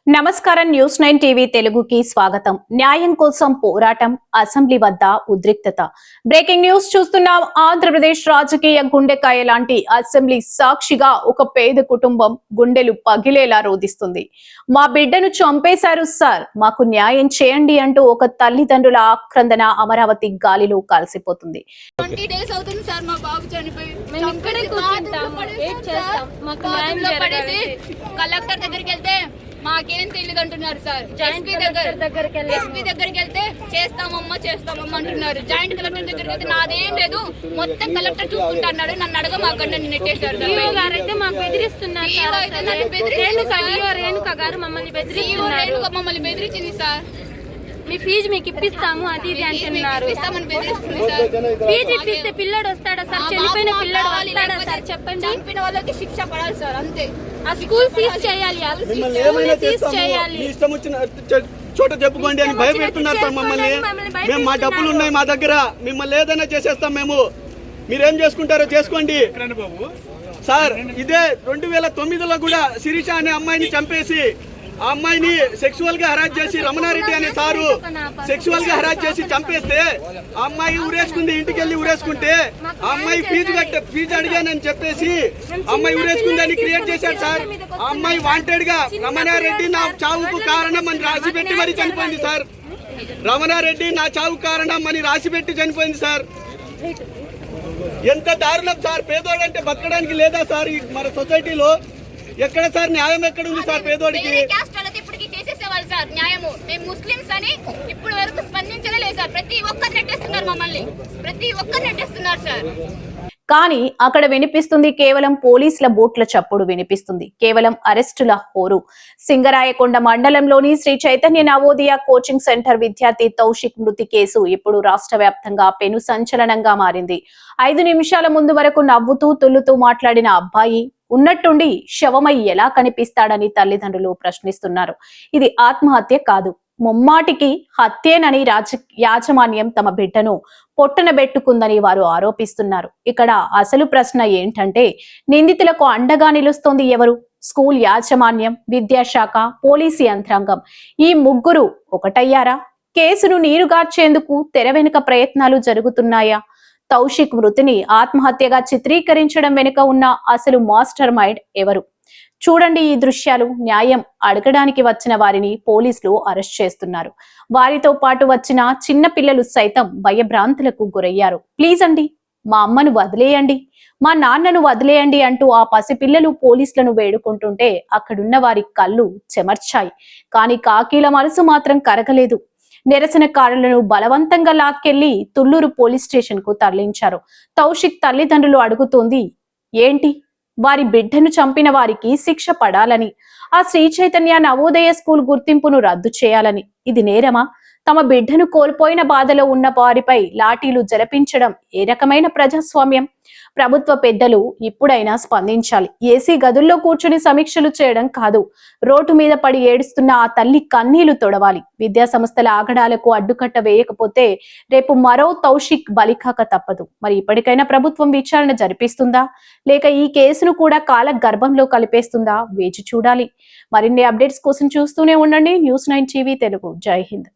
నమస్కారం news 9 TV తెలుగుకి స్వాగతం. న్యాయం కోసం పోరాటం, అసెంబ్లీ వద్ద ఉద్రిక్తత. బ్రేకింగ్ న్యూస్ చూస్తున్నాం. ఆంధ్రప్రదేశ్ రాజకీయ గుండెకాయ లాంటి అసెంబ్లీ సాక్షిగా ఒక పేద కుటుంబం గుండెలు పగిలేలా రోదిస్తుంది. మా బిడ్డను చంపేశారు సార్, మాకు న్యాయం చేయండి అంటూ ఒక తల్లిదండ్రుల ఆక్రందన అమరావతి గాలిలో కలిసిపోతుంది. 20 days అవుతుంది సార్, మా బాబు చనిపోయి. కలెక్టర్ దగ్గరికి వెళ్తే మాకేం తెలియదు అంటున్నారు సార్. ఎస్పీ దగ్గరికి వెళ్తే చేస్తామమ్మా అంటున్నారు. జాయింట్ కలెక్టర్ దగ్గరికి వెళ్తే నాదేం లేదు, మొత్తం కలెక్టర్ చూసుకుంటున్నాడు, నన్ను అడగమాకండి నన్ను నెట్టేశారు. మమ్మల్ని బెదిరించింది సార్. మీ ఫీజు మీకు ఇప్పిస్తాము అది ఇది అంటున్నారు. ఫీజు ఇప్పిస్తే పిల్లడు వస్తాడా సార్? చనిపోయిన పిల్లడు వస్తాడా సార్? చెప్పండి. చంపిన వాళ్ళకి శిక్ష పడాలి సార్, అంతే. ఆ స్కూల్ సీజ్ చేయాలి, ఇష్టం వచ్చిన చోట చెప్పుకోండి అని భయపెడుతున్నారు సార్ మమ్మల్ని. మేము మా డబ్బులు ఉన్నాయి మా దగ్గర, మిమ్మల్ని ఏదైనా చేసేస్తాం మేము, మీరేం చేసుకుంటారో చేసుకోండి సార్. ఇదే 2009లో కూడా శిరీష అనే అమ్మాయిని చంపేసి ఆ అమ్మాయిని సెక్సువల్ గా హరాస్ చేసి రమణారెడ్డి అనే సారు సెక్సువల్ గా హరాస్ చేసి చంపేస్తే ఆ అమ్మాయి ఊరేసుకుంది, ఇంటికి వెళ్ళి ఊరేసుకుంటే ఆ అమ్మాయి ఫీజు అడిగానని చెప్పేసి అమ్మాయి ఊరేసుకుంది అని క్రియేట్ చేశాడు సార్. ఆ అమ్మాయి వాంటెడ్ గా రమణారెడ్డి నా చావుకు కారణం అని రాసిపెట్టి మరి చనిపోయింది సార్. రమణారెడ్డి నా చావు కారణం అని రాసిపెట్టి చనిపోయింది సార్. ఎంత దారుణం సార్. పేదోడంటే బతకడానికి లేదా సార్ మన సొసైటీలో? ఎక్కడ సార్ న్యాయం ఎక్కడ ఉంది సార్ పేదోడికి? చేసేసేవాళ్ళు సార్ న్యాయము. మేము ముస్లింస్ అని ఇప్పుడు వరకు స్పందించలే లేదు సార్. ప్రతి ఒక్కరు నెట్టేస్తున్నారు మమ్మల్ని, ప్రతి ఒక్కరు నెట్టేస్తున్నారు సార్. కానీ అక్కడ వినిపిస్తుంది కేవలం పోలీసుల బూట్ల చప్పుడు వినిపిస్తుంది, కేవలం అరెస్టుల హోరు. సింగరాయకొండ మండలంలోని శ్రీ చైతన్య నవోదయ కోచింగ్ సెంటర్ విద్యార్థి తౌషిక్ మృతి కేసు ఇప్పుడు రాష్ట్ర వ్యాప్తంగా పెను సంచలనంగా మారింది. 5 నిమిషాల ముందు వరకు నవ్వుతూ తుల్లుతూ మాట్లాడిన అబ్బాయి ఉన్నట్టుండి శవమై ఎలా కనిపిస్తాడని తల్లిదండ్రులు ప్రశ్నిస్తున్నారు. ఇది ఆత్మహత్య కాదు, ముమ్మాటికి హత్యేనని యాజమాన్యం తమ బిడ్డను పొట్టనబెట్టుకుందని వారు ఆరోపిస్తున్నారు. ఇక్కడ అసలు ప్రశ్న ఏంటంటే, నిందితులకు అండగా నిలుస్తోంది ఎవరు? స్కూల్ యాజమాన్యం, విద్యాశాఖ, పోలీసు యంత్రాంగం. ఈ ముగ్గురు ఒకటయ్యారా? కేసును నీరుగార్చేందుకు తెర వెనుక ప్రయత్నాలు జరుగుతున్నాయా? తౌషిక్ మృతిని ఆత్మహత్యగా చిత్రీకరించడం వెనుక ఉన్న అసలు మాస్టర్ మైండ్ ఎవరు? చూడండి ఈ దృశ్యాలు. న్యాయం అడగడానికి వచ్చిన వారిని పోలీసులు అరెస్ట్ చేస్తున్నారు. వారితో పాటు వచ్చిన చిన్న పిల్లలు సైతం భయభ్రాంతులకు గురయ్యారు. ప్లీజ్ అండి, మా అమ్మను వదిలేయండి, మా నాన్నను వదిలేయండి అంటూ ఆ పసిపిల్లలు పోలీసులను వేడుకుంటుంటే అక్కడున్న వారి కళ్ళు చెమర్చాయి. కానీ కాకీల మనసు మాత్రం కరగలేదు. నిరసనకారులను బలవంతంగా లాక్కెళ్లి తుళ్లూరు పోలీస్ స్టేషన్ కు తరలించారు. తౌషిక్ తల్లిదండ్రులు అడుగుతోంది ఏంటి? వారి బిడ్డను చంపిన వారికి శిక్ష పడాలని, ఆ శ్రీ చైతన్య నవోదయ స్కూల్ గుర్తింపును రద్దు చేయాలని. ఇది నేరమా? తమ బిడ్డను కోల్పోయిన బాధలో ఉన్న వారిపై లాఠీలు జరపించడం ఏ రకమైన ప్రజాస్వామ్యం? ప్రభుత్వ పెద్దలు ఇప్పుడైనా స్పందించాలి. ఏసీ గదుల్లో కూర్చుని సమీక్షలు చేయడం కాదు, రోడ్డు మీద పడి ఏడుస్తున్న ఆ తల్లి కన్నీళ్లు తొడవాలి. విద్యా సంస్థల ఆగడాలకు అడ్డుకట్ట వేయకపోతే రేపు మరో తౌషిక్ బలికాక తప్పదు. మరి ఇప్పటికైనా ప్రభుత్వం విచారణ జరిపిస్తుందా, లేక ఈ కేసును కూడా కాల గర్భంలో కలిపేస్తుందా? వేచి చూడాలి. మరిన్ని అప్డేట్స్ కోసం చూస్తూనే ఉండండి న్యూస్ 9 టీవీ తెలుగు. జై హింద్.